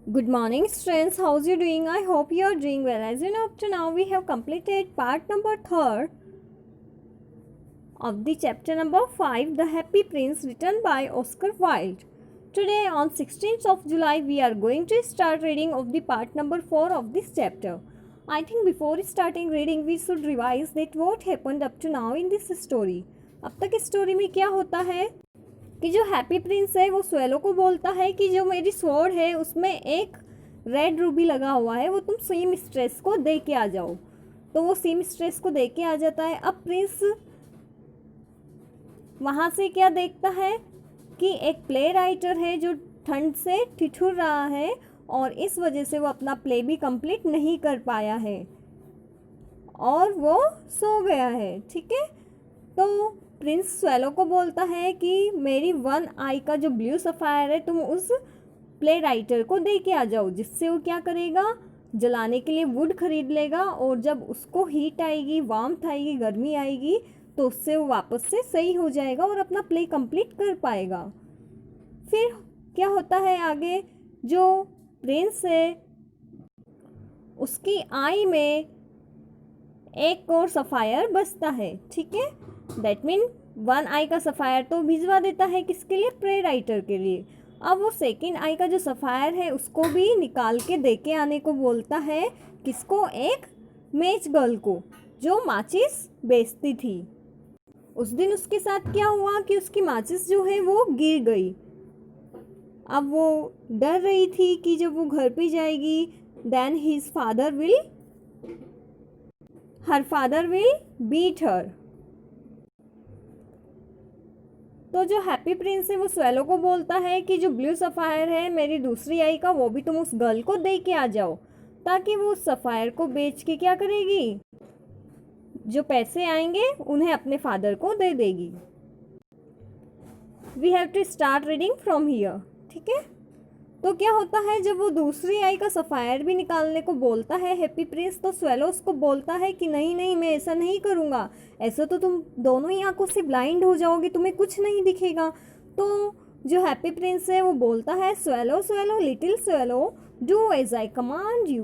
Good morning, students. How's you doing? I hope you are doing well. As you know, up to now we have completed part number 3 of the chapter number 5, The Happy Prince, written by Oscar Wilde. Today, on 16th of July, we are going to start reading of the part number 4 of this chapter. I think before starting reading, we should revise that what happened up to now in this story. अब तक इस story में क्या होता है कि जो happy Prince है वो स्वेलो को बोलता है कि जो मेरी स्वॉर्ड है उसमें एक रेड रूबी लगा हुआ है, वो तुम सी मिस्ट्रेस को दे के आ जाओ। तो वो सी मिस्ट्रेस को दे के आ जाता है। अब प्रिंस वहाँ से क्या देखता है कि एक प्ले राइटर है जो ठंड से ठिठुर रहा है और इस वजह से वो अपना प्ले भी कंप्लीट नहीं कर पाया है और वो सो गया है। ठीक है, तो प्रिंस स्वेलो को बोलता है कि मेरी 1 आई का जो ब्लू सफ़ायर है तुम उस प्ले राइटर को दे के आ जाओ, जिससे वो क्या करेगा, जलाने के लिए वुड खरीद लेगा और जब उसको हीट आएगी, वार्मथ आएगी, गर्मी आएगी तो उससे वो वापस से सही हो जाएगा और अपना प्ले कंप्लीट कर पाएगा। फिर क्या होता है आगे, जो प्रिंस है उसकी आई में एक और सफ़ायर बचता है। ठीक है, दैट मीन 1 आई का सफ़ायर तो भिजवा देता है किसके लिए, प्रे राइटर के लिए। अब वो 2nd आई का जो सफ़ायर है उसको भी निकाल के दे के आने को बोलता है, किसको, एक मेज गर्ल को जो माचिस बेचती थी। उस दिन उसके साथ क्या हुआ कि उसकी माचिस जो है वो गिर गई। अब वो डर रही थी कि जब वो घर पे जाएगी then her father will beat her. तो जो हैप्पी प्रिंस है वो स्वेलो को बोलता है कि जो ब्लू सफ़ायर है मेरी दूसरी आई का, वो भी तुम उस गर्ल को दे के आ जाओ, ताकि वो उस सफ़ायर को बेच के क्या करेगी, जो पैसे आएंगे उन्हें अपने फादर को दे देगी। We have to start reading from here. ठीक है, तो क्या होता है, जब वो दूसरी आई का सफ़ायर भी निकालने को बोलता है हैप्पी प्रिंस, तो स्वेलो उसको बोलता है कि नहीं नहीं, मैं ऐसा नहीं करूँगा, ऐसा तो तुम दोनों ही आंखों से ब्लाइंड हो जाओगे, तुम्हें कुछ नहीं दिखेगा। तो जो हैप्पी प्रिंस है वो बोलता है, swallow swallow little swallow, do as I command you,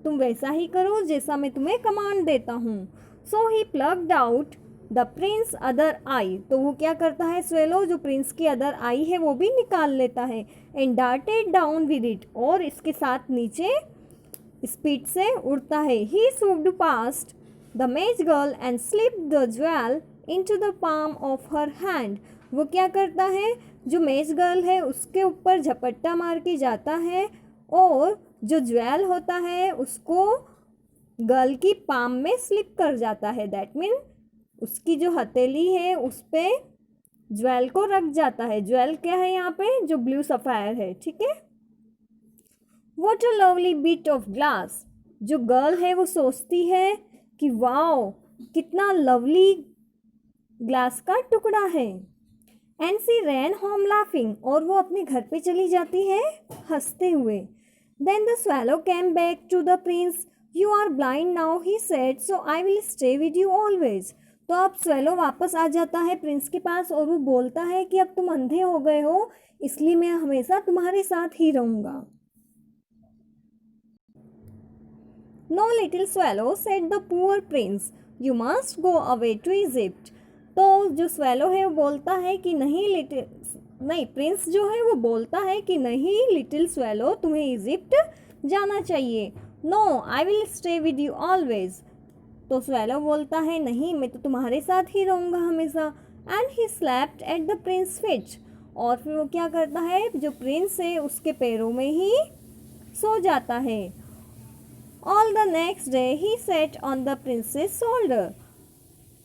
तुम वैसा ही करो जैसा मैं तुम्हें कमांड देता हूँ। So he plucked out the prince other eye, तो वो क्या करता है स्वेलो, जो प्रिंस की अदर आई है वो भी निकाल लेता है, and darted down with it, और इसके साथ नीचे स्पीड से उड़ता है। ही स्विफ्ट पास्ट द मेज girl and slip the jewel into the palm of her hand, वो क्या करता है, जो मेज गर्ल है उसके ऊपर झपट्टा मार के जाता है और जो ज्वेल होता है उसको गर्ल की पाम में स्लिप कर जाता है। दैट मीन उसकी जो हथेली है उस पे ज्वेल को रख जाता है। ज्वेल क्या है यहाँ पे, जो ब्लू सफ़ायर है। ठीक है, what a lovely bit of glass, जो गर्ल है वो सोचती है कि वाओ कितना लवली ग्लास का टुकड़ा है। And she ran home laughing, और वो अपने घर पे चली जाती है हंसते हुए। Then the swallow came back to the prince, you are blind now he said, so I will stay with you always. तो अब स्वेलो वापस आ जाता है प्रिंस के पास और वो बोलता है कि अब तुम अंधे हो गए हो, इसलिए मैं हमेशा तुम्हारे साथ ही रहूँगा। No little swallow said the poor prince, you must go away to Egypt. तो जो स्वेलो है वो बोलता है कि नहीं, प्रिंस जो है वो बोलता है कि नहीं लिटिल स्वेलो, तुम्हें इजिप्ट जाना चाहिए। No I will stay with you always, तो स्वेलो बोलता है नहीं, मैं तो तुम्हारे साथ ही रहूँगा हमेशा। And he slapped at the Prince feet, और फिर वो क्या करता है, जो प्रिंस है उसके पैरों में ही सो जाता है। All the next day he set on the princess shoulder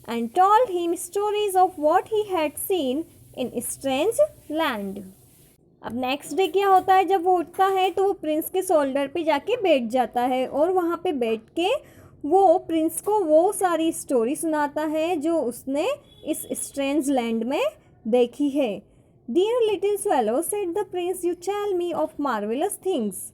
and told him stories of what he had seen in strange land. अब नेक्स्ट डे क्या होता है, जब वो उठता है तो वो प्रिंस के शोल्डर पे जाके बैठ जाता है और वहाँ पे बैठ के वो प्रिंस को वो सारी स्टोरी सुनाता है जो उसने इस स्ट्रेंज लैंड में देखी है। Dear little swallow said the prince, you tell me of marvellous things.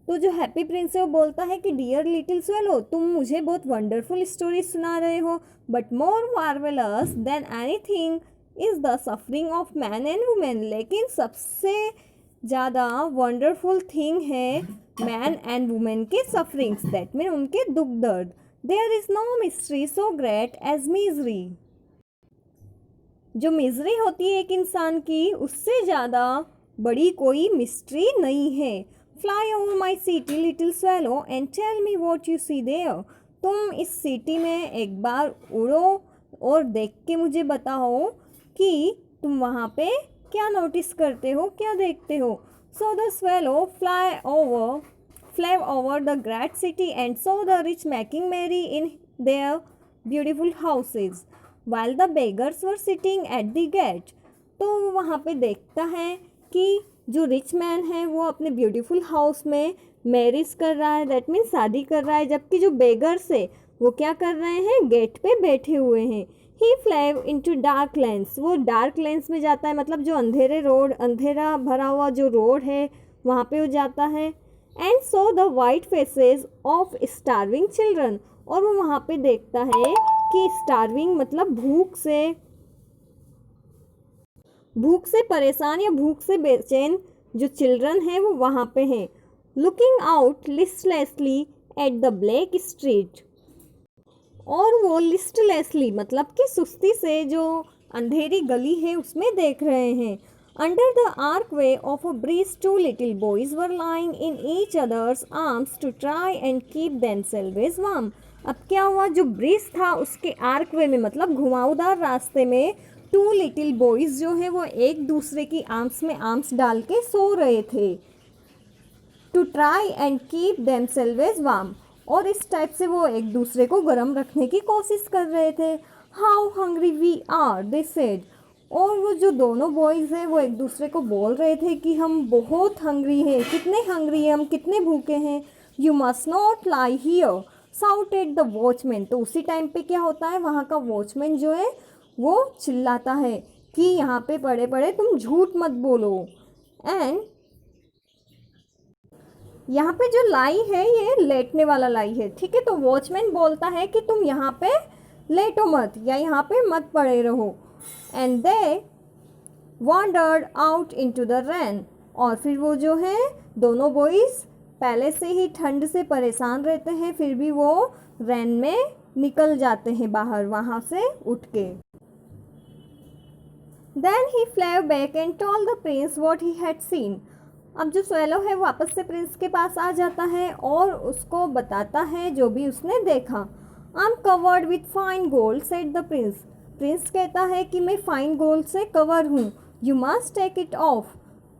तो जो हैप्पी प्रिंस है वो बोलता है कि डियर लिटिल स्वेलो, तुम मुझे बहुत वंडरफुल स्टोरी सुना रहे हो, but more marvellous than anything is the suffering of man and women, लेकिन सबसे ज़्यादा वंडरफुल थिंग है मैन एंड वुमेन के सफरिंग्स, दैट मीन उनके दुख दर्द। There is no mystery so great as misery. जो मिजरी होती है एक इंसान की, उससे ज़्यादा बड़ी कोई मिस्ट्री नहीं है। Fly over my city little swallow and tell me what you see there. तुम इस सिटी में एक बार उड़ो और देख के मुझे बताओ कि तुम वहाँ पे क्या नोटिस करते हो, क्या देखते हो। So the swallow flew over the great city and saw the rich making merry in their beautiful houses while the beggars were sitting at the gate। तो वो वहाँ पे देखता है कि जो रिच मैन है वो अपने ब्यूटीफुल हाउस में मैरिज कर रहा है, दैट मीन शादी कर रहा है, जबकि जो बेगर्स है वो क्या कर रहे हैं, गेट पे बैठे हुए हैं। ही फ्लेव इनटू डार्क लेन्स, वो डार्क लेन्स में जाता है, मतलब जो अंधेरे रोड, अंधेरा भरा हुआ जो रोड है वहाँ पे वो जाता है। And so the white faces of starving children, और वो वहाँ पे देखता है कि स्टार्विंग मतलब भूख से परेशान या भूख से बेचैन जो चिल्ड्रन है वो वहाँ पे हैं। Looking out listlessly at the black street, और वो लिस्टलेसली मतलब कि सुस्ती से जो अंधेरी गली है उसमें देख रहे हैं। Under the archway of a bridge two little boys were lying in each other's arms to try and keep themselves warm. अब क्या हुआ, जो ब्रिज था उसके आर्कवे में मतलब घुमावदार रास्ते में टू लिटिल बॉयज जो है वो एक दूसरे की आर्म्स में आर्म्स डाल के सो रहे थे। To try and keep themselves warm, और इस टाइप से वो एक दूसरे को गर्म रखने की कोशिश कर रहे थे। How hungry we are they said, और वो जो दोनों बॉयज़ हैं वो एक दूसरे को बोल रहे थे कि हम बहुत हंग्री हैं, कितने हंग्री हैं, हम कितने भूखे हैं। You must not lie here shouted the watchman, तो उसी टाइम पे क्या होता है, वहाँ का वॉचमैन जो है वो चिल्लाता है कि यहाँ पे पड़े पड़े तुम झूठ मत बोलो। एंड यहाँ पे जो लाई है ये लेटने वाला लाई है, ठीक है। तो वॉचमैन बोलता है कि तुम यहाँ पे लेटो मत या यहाँ पे मत पड़े रहो। And they wandered out into the rain, और फिर वो जो है दोनों बॉयज़ पहले से ही ठंड से परेशान रहते हैं, फिर भी वो रेन में निकल जाते हैं बाहर वहाँ से उठ के। Then he flew back and told the prince what he had seen. अब जो स्वेलो है वापस से प्रिंस के पास आ जाता है और उसको बताता है जो भी उसने देखा। I am covered with fine gold said the prince. Prince कहता है कि मैं फाइन गोल्ड से कवर हूँ। You must take it off,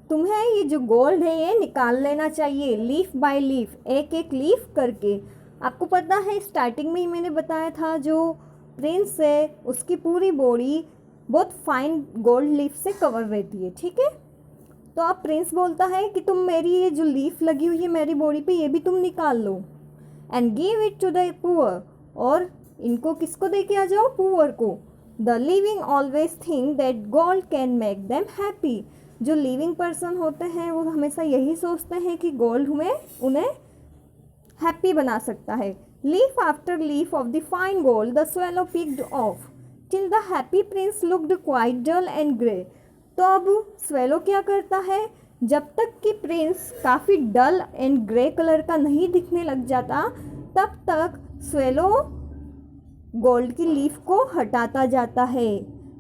तुम्हें ये जो गोल्ड है ये निकाल लेना चाहिए, लीफ बाय लीफ, एक एक लीफ करके। आपको पता है स्टार्टिंग में ही मैंने बताया था जो प्रिंस है उसकी पूरी बॉडी बहुत फाइन गोल्ड लीफ से कवर रहती है, ठीक है। तो अब प्रिंस बोलता है कि तुम मेरी ये जो लीफ लगी हुई है मेरी बॉडी पे ये भी तुम निकाल लो। And give it to the poor, और इनको किसको दे के आ जाओ, पुअर को। The living always think that gold can make them happy. जो लिविंग पर्सन होते हैं वो हमेशा यही सोचते हैं कि गोल्ड उन्हें हैप्पी बना सकता है। Leaf after leaf of the fine gold the swallow picked off till the happy prince looked quite dull and grey. तो अब स्वेलो क्या करता है, जब तक कि प्रिंस काफ़ी डल एंड ग्रे कलर का नहीं दिखने लग जाता तब तक स्वेलो गोल्ड की लीफ को हटाता जाता है।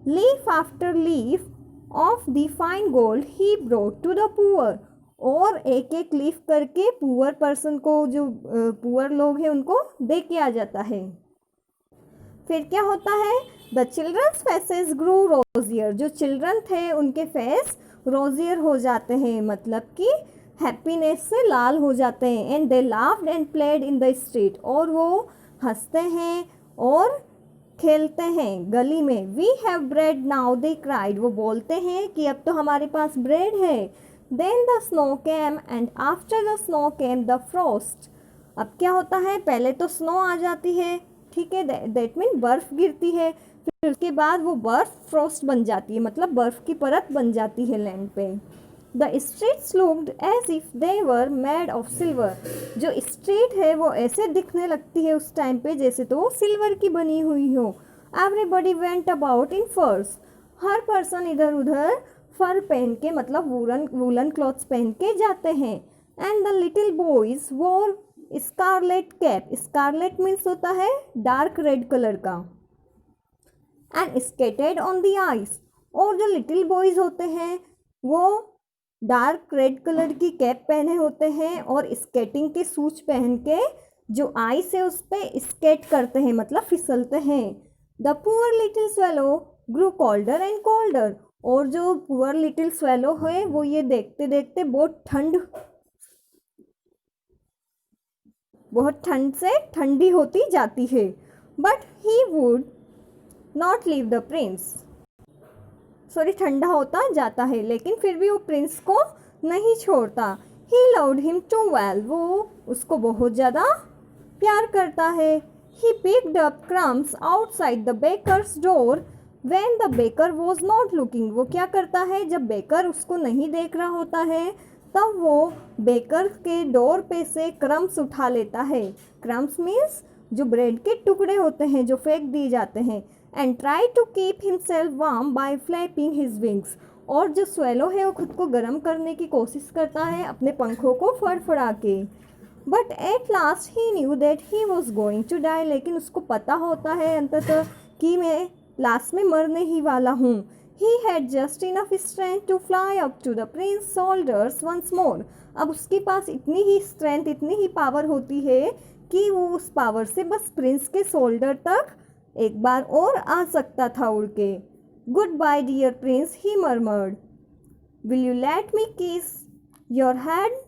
Leaf after leaf of the fine gold he brought to the poor, और एक एक लीफ करके पुअर पर्सन को, जो पुअर लोग हैं उनको दे के आ जाता है। फिर क्या होता है, द चिल्ड्रंस फेसेस ग्रो रोजियर। जो चिल्ड्रन थे उनके फेस रोजियर हो जाते हैं, मतलब कि हैप्पीनेस से लाल हो जाते हैं। And they laughed and played in the street, और वो हंसते हैं और खेलते हैं गली में। We have bread now they cried, वो बोलते हैं कि अब तो हमारे पास ब्रेड है। Then the snow came and after the snow came the frost. अब क्या होता है, पहले तो स्नो आ जाती है, ठीक है, दैट मीन बर्फ़ गिरती है, फिर उसके बाद वो बर्फ़ फ्रॉस्ट बन जाती है, मतलब बर्फ़ की परत बन जाती है लैंड पे। The streets looked as if they were made of silver. जो स्ट्रीट है वो ऐसे दिखने लगती है उस टाइम पे जैसे तो वो सिल्वर की बनी हुई हो। एवरीबडी वेंट अबाउट इन फर्स, हर पर्सन इधर उधर फर पहन के मतलब वूलन क्लॉथ्स पहन के जाते हैं। एंड द लिटिल बॉयज वोर स्कारलेट कैप, स्कारलेट मीन्स होता है डार्क रेड कलर का, and skated on the ice, और जो लिटिल बॉयज होते हैं वो डार्क रेड कलर की कैप पहने होते हैं और स्केटिंग के शूज पहन के जो आइस है उस पर स्केट करते हैं मतलब फिसलते हैं। The poor little swallow grew colder and colder, और जो पुअर लिटिल स्वेलो है वो ये देखते देखते बहुत ठंड से ठंडी होती जाती है। But he would not leave the Prince, ठंडा होता जाता है लेकिन फिर भी वो प्रिंस को नहीं छोड़ता। He loved him too well, वो उसको बहुत ज़्यादा प्यार करता है। He picked up crumbs outside the baker's door when the baker was not looking, वो क्या करता है जब बेकर उसको नहीं देख रहा होता है तब वो बेकर के डोर पे से क्रम्स उठा लेता है। क्रम्स मीन्स जो ब्रेड के टुकड़े होते हैं जो फेंक दिए जाते हैं। And try to keep himself warm by flapping his wings, और जो स्वेलो है वो खुद को गर्म करने की कोशिश करता है अपने पंखों को फड़फड़ा के। But at last he knew that he was going to die, लेकिन उसको पता होता है अंततः कि मैं लास्ट में मरने ही वाला हूँ। He had just enough strength to fly up to the prince's shoulders once more. अब उसके पास इतनी ही स्ट्रेंथ, इतनी ही पावर होती है कि वो उस पावर से बस प्रिंस के शोल्डर तक एक बार और आ सकता था उड़ के। Good bye dear prince, he murmured, will you let me kiss your hand.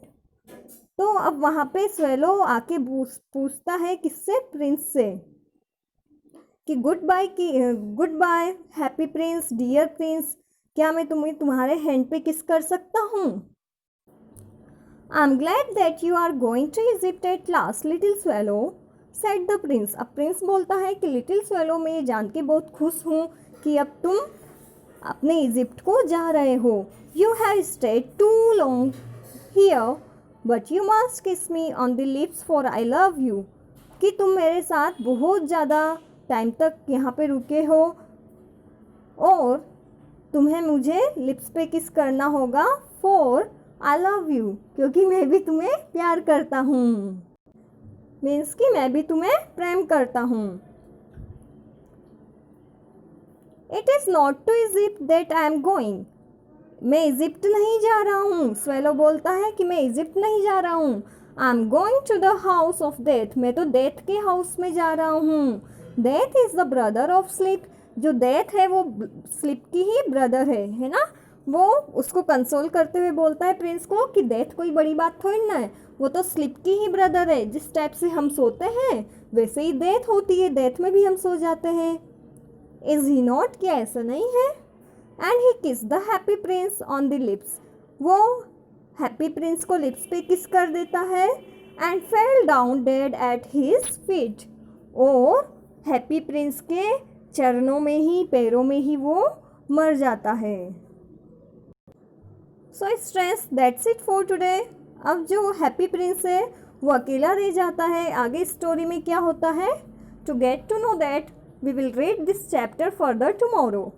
तो अब वहाँ पे स्वेलो आके पूछता है किससे, प्रिंस से, कि good bye happy prince, dear prince, क्या मैं तुम्हारे हैंड पे किस कर सकता हूँ। I am glad that you are going to Egypt at last little swallow said the prince. अब प्रिंस बोलता है कि लिटिल स्वेलो, मैं ये जान के बहुत खुश हूँ कि अब तुम अपने इजिप्ट को जा रहे हो। You have stayed too long here but you must kiss me on the lips for I love you, कि तुम मेरे साथ बहुत ज़्यादा टाइम तक यहाँ पे रुके हो और तुम्हें मुझे लिप्स पे किस करना होगा, फॉर आई लव यू, क्योंकि मैं भी तुम्हें प्यार करता हूँ, मीन्स कि मैं भी तुम्हें प्रेम करता हूँ। It is not to Egypt that I am going, मैं इजिप्ट नहीं जा रहा हूँ। स्वेलो बोलता है कि मैं इजिप्ट नहीं जा रहा हूँ। I am going to the house of death, मैं तो डेथ के हाउस में जा रहा हूँ। Death is the brother of sleep, जो डेथ है वो स्लीप की ही ब्रदर है ना। वो उसको कंसोल करते हुए बोलता है प्रिंस को कि डेथ कोई बड़ी बात थोड़ी ना है, वो तो स्लीप की ही ब्रदर है। जिस टाइप से हम सोते हैं वैसे ही डेथ होती है, डेथ में भी हम सो जाते हैं। इज़ ही नॉट, क्या ऐसा नहीं है। एंड ही किस the happy Prince on the lips, वो हैप्पी प्रिंस को लिप्स पे किस कर देता है। And fell down dead at his feet, और हैप्पी प्रिंस के चरणों में ही, पैरों में ही वो मर जाता है। So stress, that's it for today. अब जो हैप्पी प्रिंस है वो अकेला रह जाता है। आगे स्टोरी में क्या होता है, to get to know that we will read this chapter further tomorrow.